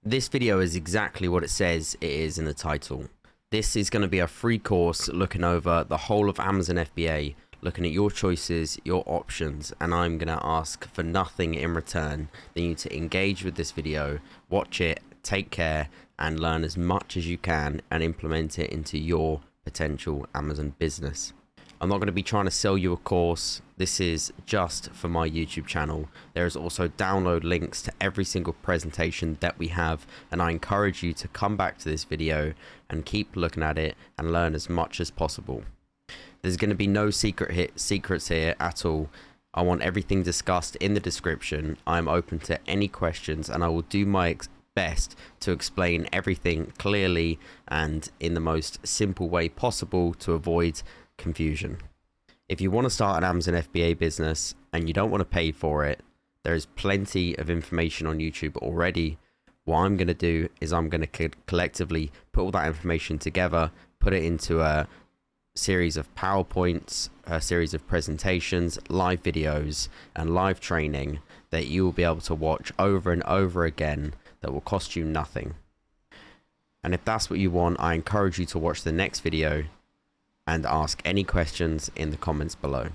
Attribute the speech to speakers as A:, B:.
A: This video is exactly what it says it is in the title. This is going to be a free course looking over the whole of Amazon FBA, looking at your choices, your options, and I'm going to ask for nothing in return than you to engage with this video, watch it, take care, and learn as much as you can and implement it into your potential Amazon business. I'm not going to be trying to sell you a course. This is just for my YouTube channel. There is also download links to every single presentation that we have, and I encourage you to come back to this video and keep looking at it and learn as much as possible. There's going to be no secrets here at all. I want everything discussed in the description. I'm open to any questions, and I will do my best to explain everything clearly and in the most simple way possible to avoid confusion. If you want to start an Amazon FBA business and you don't want to pay for it, there is plenty of information on YouTube already. What I'm going to do is I'm going to collectively put all that information together, put it into a series of PowerPoints, a series of presentations, live videos, and live training that you will be able to watch over and over again that will cost you nothing. And if that's what you want, I encourage you to watch the next video and ask any questions in the comments below.